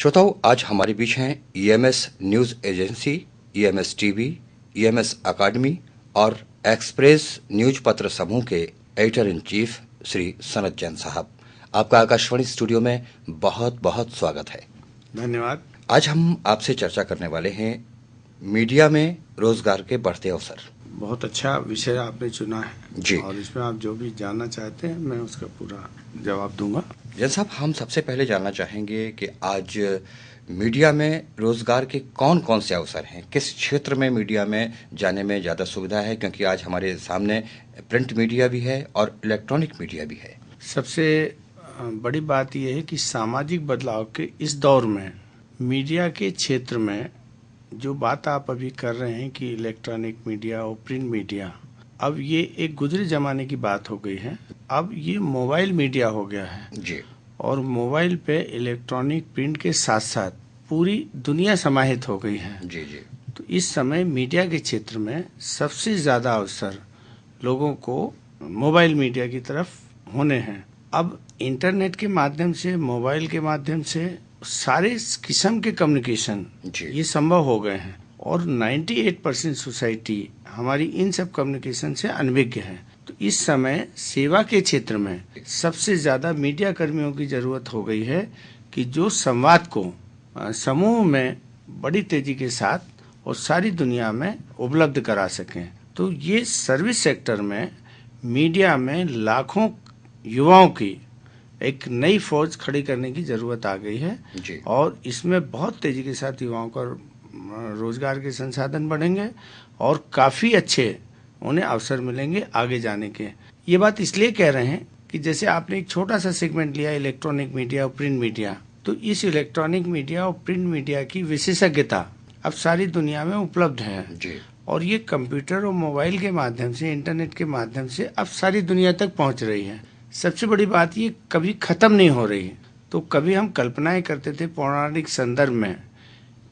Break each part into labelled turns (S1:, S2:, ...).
S1: श्रोताओं, आज हमारे बीच हैं EMS news agency, EMS TV, EMS academy और एक्सप्रेस न्यूज पत्र समूह के editor in chief Shri Sanat Jain साहब। आपका आकाशवाणी स्टूडियो में बहुत बहुत स्वागत है।
S2: धन्यवाद।
S1: आज हम आपसे चर्चा करने वाले हैं मीडिया में रोजगार के बढ़ते अवसर।
S2: बहुत अच्छा विषय आपने चुना है
S1: जी।
S2: और इसमें आप जो भी जानना चाहते हैं मैं उसका पूरा जवाब दूंगा।
S1: जैन साहब, हम सबसे पहले जानना चाहेंगे कि आज मीडिया में रोजगार के कौन कौन से अवसर हैं, किस क्षेत्र में मीडिया में जाने में ज़्यादा सुविधा है, क्योंकि आज हमारे सामने प्रिंट मीडिया भी है और इलेक्ट्रॉनिक मीडिया भी है।
S2: सबसे बड़ी बात यह है कि सामाजिक बदलाव के इस दौर में मीडिया के क्षेत्र में जो बात आप अभी कर रहे हैं कि इलेक्ट्रॉनिक मीडिया और प्रिंट मीडिया, अब ये एक गुजरे जमाने की बात हो गई है। अब ये मोबाइल मीडिया हो गया है
S1: जी।
S2: और मोबाइल पे इलेक्ट्रॉनिक प्रिंट के साथ साथ पूरी दुनिया समाहित हो गई है।
S1: जी जी।
S2: तो इस समय मीडिया के क्षेत्र में सबसे ज्यादा अवसर लोगों को मोबाइल मीडिया की तरफ होने हैं। अब इंटरनेट के माध्यम से, मोबाइल के माध्यम से सारे किस्म के कम्युनिकेशन ये संभव हो गए हैं और 98% सोसाइटी हमारी इन सब कम्युनिकेशन से अनभिज्ञ है। तो इस समय सेवा के क्षेत्र में सबसे ज्यादा मीडिया कर्मियों की जरूरत हो गई है कि जो संवाद को समूह में बड़ी तेजी के साथ और सारी दुनिया में उपलब्ध करा सकें। तो ये सर्विस सेक्टर में मीडिया में लाखों युवाओं की एक नई फौज खड़ी करने की जरूरत आ गई है
S1: जी।
S2: और इसमें बहुत तेजी के साथ युवाओं का रोजगार के संसाधन बढ़ेंगे और काफी अच्छे उन्हें अवसर मिलेंगे आगे जाने के। ये बात इसलिए कह रहे हैं कि जैसे आपने एक छोटा सा सेगमेंट लिया इलेक्ट्रॉनिक मीडिया और प्रिंट मीडिया, तो इस इलेक्ट्रॉनिक मीडिया और प्रिंट मीडिया की विशेषज्ञता अब सारी दुनिया में उपलब्ध है
S1: जी।
S2: और ये कंप्यूटर और मोबाइल के माध्यम से, इंटरनेट के माध्यम से अब सारी दुनिया तक पहुंच रही है। सबसे बड़ी बात ये कभी खत्म नहीं हो रही। तो कभी हम कल्पनाएं करते थे पौराणिक संदर्भ में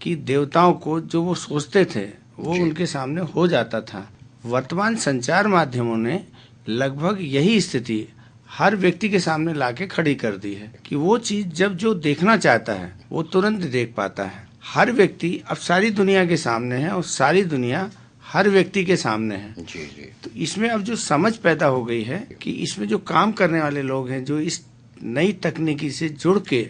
S2: कि देवताओं को जो वो सोचते थे वो उनके सामने हो जाता था। वर्तमान संचार माध्यमों ने लगभग यही स्थिति हर व्यक्ति के सामने लाके खड़ी कर दी है कि वो चीज जब जो देखना चाहता है वो तुरंत देख पाता है। हर व्यक्ति अब सारी दुनिया के सामने है और सारी दुनिया हर व्यक्ति के सामने है।
S1: जी जी।
S2: तो इसमें अब जो समझ पैदा हो गई है कि इसमें जो काम करने वाले लोग हैं जो इस नई तकनीकी से जुड़ के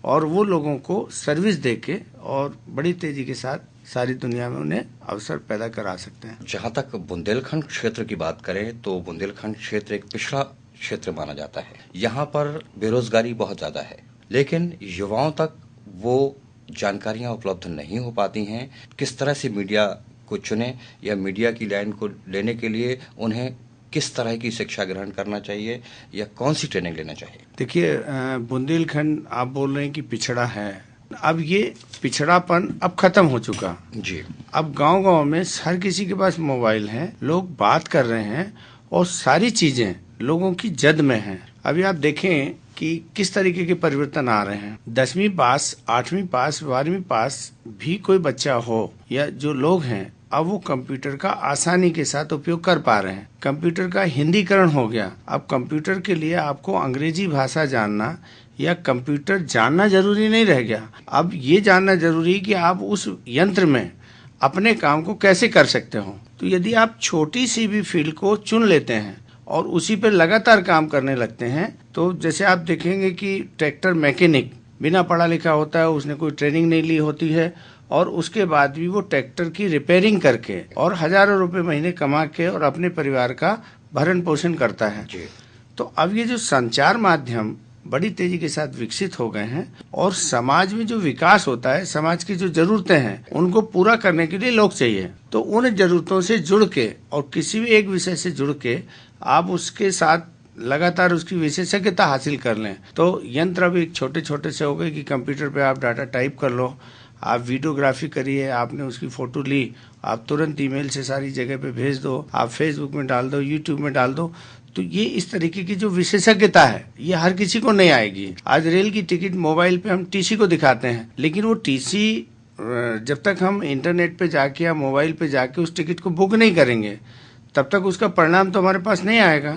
S2: और वो लोगों को सर्विस दे के और बड़ी तेजी के साथ सारी दुनिया में उन्हें अवसर पैदा करा सकते हैं।
S1: जहाँ तक बुंदेलखंड क्षेत्र की बात करें तो बुंदेलखंड क्षेत्र एक पिछड़ा क्षेत्र माना जाता है। यहाँ पर बेरोजगारी बहुत ज्यादा है, लेकिन युवाओं तक वो जानकारियां उपलब्ध नहीं हो पाती हैं। किस तरह से मीडिया को चुने या मीडिया की लाइन को लेने के लिए उन्हें किस तरह की शिक्षा ग्रहण करना चाहिए या कौन सी ट्रेनिंग लेना चाहिए?
S2: देखिए, बुंदेलखंड आप बोल रहे हैं कि पिछड़ा है। अब ये पिछड़ापन अब खत्म हो चुका
S1: जी।
S2: अब गांव-गांव में हर किसी के पास मोबाइल है, लोग बात कर रहे हैं और सारी चीजें लोगों की जद में हैं। अभी आप देखें कि किस तरीके के परिवर्तन आ रहे हैं। 10वीं पास, 8वीं पास, 12वीं पास भी कोई बच्चा हो या जो लोग हैं, अब वो कंप्यूटर का आसानी के साथ उपयोग कर पा रहे हैं। कंप्यूटर का हिंदीकरण हो गया। अब कंप्यूटर के लिए आपको अंग्रेजी भाषा जानना या कंप्यूटर जानना जरूरी नहीं रह गया। अब ये जानना जरूरी है कि आप उस यंत्र में अपने काम को कैसे कर सकते हो। तो यदि आप छोटी सी भी फील्ड को चुन लेते हैं और उसी पर लगातार काम करने लगते हैं, तो जैसे आप देखेंगे कि ट्रैक्टर मैकेनिक बिना पढ़ा लिखा होता है, उसने कोई ट्रेनिंग नहीं ली होती है और उसके बाद भी वो ट्रैक्टर की रिपेयरिंग करके और हजारों रुपए महीने कमा के और अपने परिवार का भरण पोषण करता है। तो अब ये जो संचार माध्यम बड़ी तेजी के साथ विकसित हो गए हैं और समाज में जो विकास होता है, समाज की जो जरूरतें हैं उनको पूरा करने के लिए लोग चाहिए। तो उन जरूरतों से जुड़ के और किसी भी एक विषय से जुड़ के आप उसके साथ लगातार उसकी विशेषज्ञता हासिल कर लें। तो यंत्र अभी छोटे छोटे से हो गए कि कंप्यूटर पे आप डाटा टाइप कर लो, आप वीडियोग्राफी करिए, आपने उसकी फोटो ली, आप तुरंत ईमेल से सारी जगह पे भेज दो, आप फेसबुक में डाल दो, यूट्यूब में डाल दो। तो ये इस तरीके की जो विशेषज्ञता है ये हर किसी को नहीं आएगी। आज रेल की टिकट मोबाइल पे हम टीसी को दिखाते हैं, लेकिन वो टीसी जब तक हम इंटरनेट पे जाके या मोबाइल पे जाके उस टिकट को बुक नहीं करेंगे तब तक उसका परिणाम तो हमारे पास नहीं आएगा।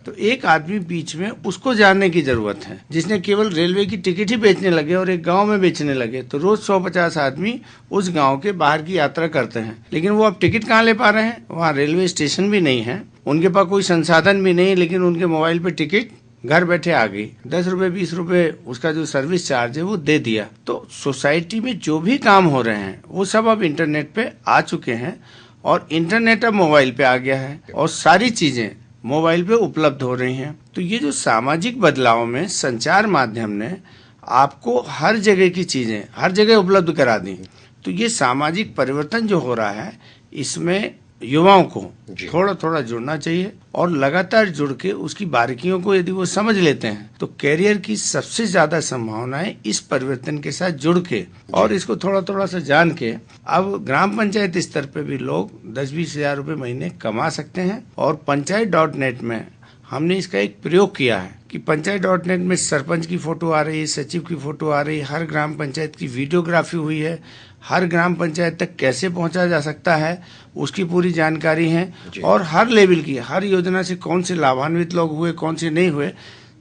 S2: तो एक आदमी बीच में उसको जानने की जरूरत है, जिसने केवल रेलवे की टिकट ही बेचने लगे और एक गांव में बेचने लगे तो रोज 150 आदमी उस गांव के बाहर की यात्रा करते हैं, लेकिन वो अब टिकट कहाँ ले पा रहे हैं? वहाँ रेलवे स्टेशन भी नहीं है, उनके पास कोई संसाधन भी नहीं, लेकिन उनके मोबाइल पे टिकट घर बैठे आ गई। 10 रुपए 20 रुपए उसका जो सर्विस चार्ज है वो दे दिया। तो सोसाइटी में जो भी काम हो रहे हैं वो सब अब इंटरनेट पे आ चुके हैं और इंटरनेट अब मोबाइल पे आ गया है और सारी चीजें मोबाइल पे उपलब्ध हो रही हैं। तो ये जो सामाजिक बदलाव में संचार माध्यम ने आपको हर जगह की चीजें हर जगह उपलब्ध करा दी, तो ये सामाजिक परिवर्तन जो हो रहा है इसमें युवाओं को थोड़ा थोड़ा जुड़ना चाहिए और लगातार जुड़ के उसकी बारीकियों को यदि वो समझ लेते हैं तो कैरियर की सबसे ज्यादा संभावनाएं इस परिवर्तन के साथ जुड़ के और इसको थोड़ा थोड़ा सा जान के अब ग्राम पंचायत स्तर पे भी लोग 10-20 हजार रुपए महीने कमा सकते हैं। और पंचायत.net में हमने इसका एक प्रयोग किया है कि पंचायत.net में सरपंच की फोटो आ रही है, सचिव की फोटो आ रही है, हर ग्राम पंचायत की वीडियोग्राफी हुई है, हर ग्राम पंचायत तक कैसे पहुंचा जा सकता है उसकी पूरी जानकारी है और हर लेवल की हर योजना से कौन से लाभान्वित लोग हुए कौन से नहीं हुए।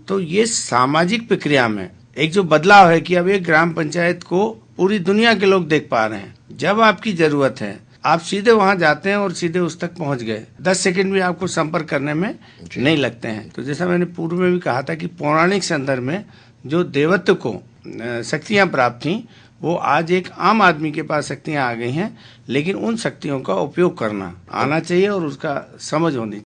S2: तो ये सामाजिक प्रक्रिया में एक जो बदलाव है कि अब एक ग्राम पंचायत को पूरी दुनिया के लोग देख पा रहे हैं। जब आपकी जरूरत है आप सीधे वहां जाते हैं और सीधे उस तक पहुंच गए, 10 सेकंड भी आपको संपर्क करने में नहीं लगते हैं। तो जैसा मैंने पूर्व में भी कहा था कि पौराणिक संदर्भ में जो देवत्व को शक्तियां प्राप्त थी वो आज एक आम आदमी के पास शक्तियां आ गई हैं, लेकिन उन शक्तियों का उपयोग करना आना चाहिए और उसका समझ होनी चाहिए।